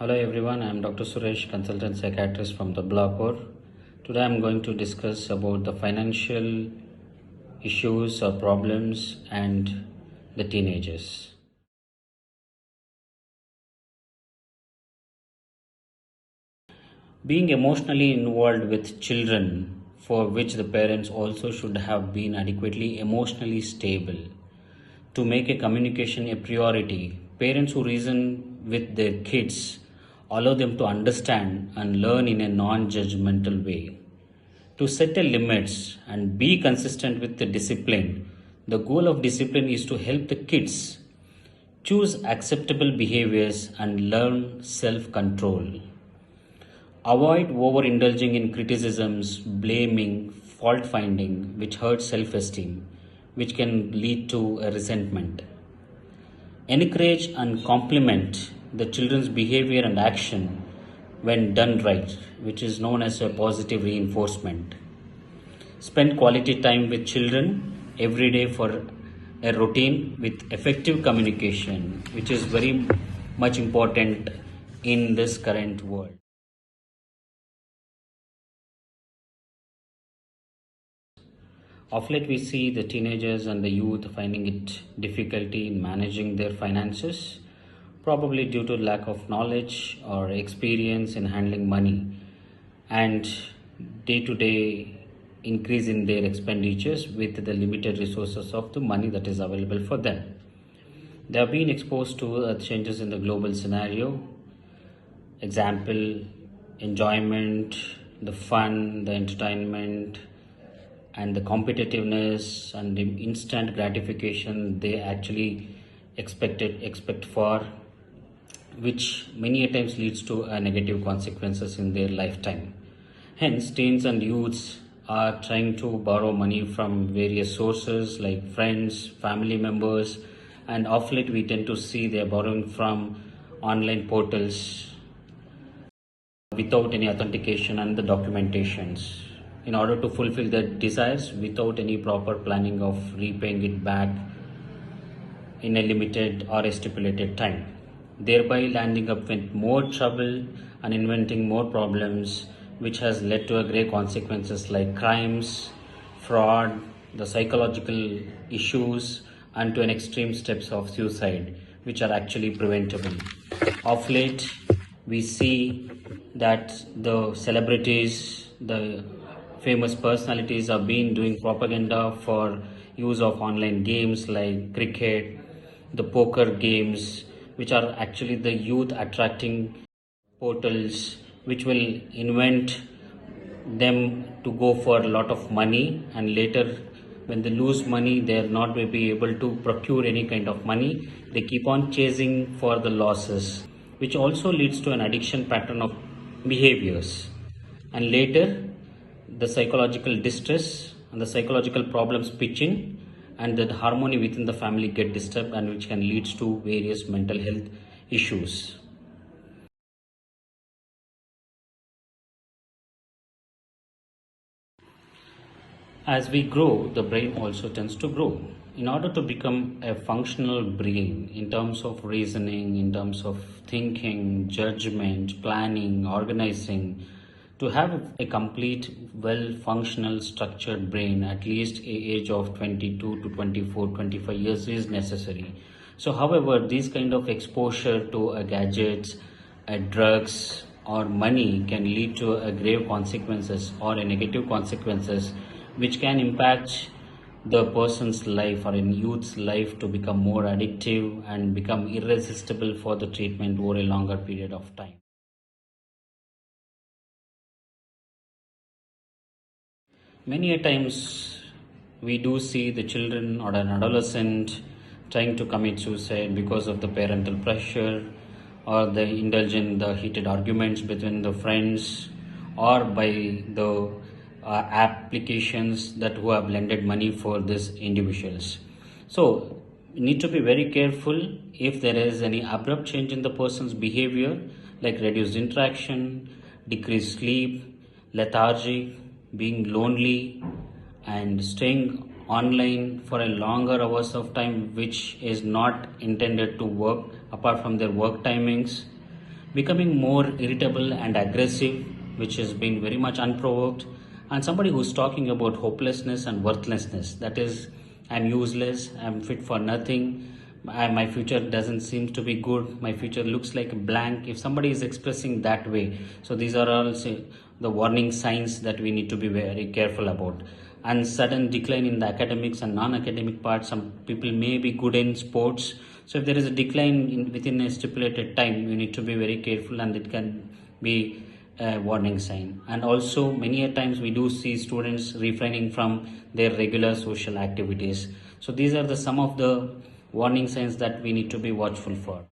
Hello everyone, I am Dr. Suresh, consultant psychiatrist from the Blapur. Today I am going to discuss about the financial issues or problems and the teenagers. Being emotionally involved with children for which the parents also should have been adequately emotionally stable. To make a communication a priority, parents who reason with their kids allow them to understand and learn in a non-judgmental way. To set a limits and be consistent with the discipline. The goal of discipline is to help the kids choose acceptable behaviors and learn self-control. Avoid overindulging in criticisms, blaming, fault finding, which hurts self esteem, which can lead to a resentment. Encourage and compliment the children's behavior and action when done right, which is known as a positive reinforcement. Spend quality time with children every day for a routine with effective communication, which is very much important in this current world. Of late, we see the teenagers and the youth finding it difficulty in managing their finances, probably due to lack of knowledge or experience in handling money and day-to-day increase in their expenditures with the limited resources of the money that is available for them. They have been exposed to changes in the global scenario. Example, enjoyment, the fun, the entertainment, and the competitiveness and the instant gratification they actually expect for, which many a times leads to negative consequences in their lifetime. Hence, teens and youths are trying to borrow money from various sources like friends, family members, and of late we tend to see they are borrowing from online portals without any authentication and the documentations in order to fulfill their desires without any proper planning of repaying it back in a limited or a stipulated time, thereby landing up with more trouble and inventing more problems, which has led to a great consequences like crimes, fraud, the psychological issues, and to an extreme steps of suicide, which are actually preventable. Of late, we see that the celebrities, the famous personalities are being doing propaganda for use of online games like cricket, the poker games, which are actually the youth attracting portals which will invent them to go for a lot of money, and later when they lose money they are not will be able to procure any kind of money. They keep on chasing for the losses, which also leads to an addiction pattern of behaviors, and later the psychological distress and the psychological problems pitch in, and the harmony within the family get disturbed, and which can lead to various mental health issues. As we grow, the brain also tends to grow. In order to become a functional brain in terms of reasoning, in terms of thinking, judgment, planning, organizing, to have a complete, well functional, structured brain, at least a age of 22 to 24, 25 years is necessary. So, however, these kind of exposure to gadgets, drugs, or money can lead to a grave consequences or a negative consequences, which can impact the person's life or in youth's life to become more addictive and become irresistible for the treatment over a longer period of time. Many a times we do see the children or an adolescent trying to commit suicide because of the parental pressure, or they indulge in the heated arguments between the friends, or by the applications that who have lended money for these individuals. So we need to be very careful if there is any abrupt change in the person's behavior, like reduced interaction, decreased sleep, lethargic, being lonely, and staying online for a longer hours of time which is not intended to work apart from their work timings, becoming more irritable and aggressive, which has been very much unprovoked, and somebody who's talking about hopelessness and worthlessness. That is, I'm useless, I'm fit for nothing, my future doesn't seem to be good, my future looks like a blank. If somebody is expressing that way, so these are all the warning signs that we need to be very careful about. And sudden decline in the academics and non-academic parts. Some people may be good in sports, so if there is a decline within a stipulated time, you need to be very careful, and it can be a warning sign. And also many a times we do see students refraining from their regular social activities. So these are the some of the warning signs that we need to be watchful for.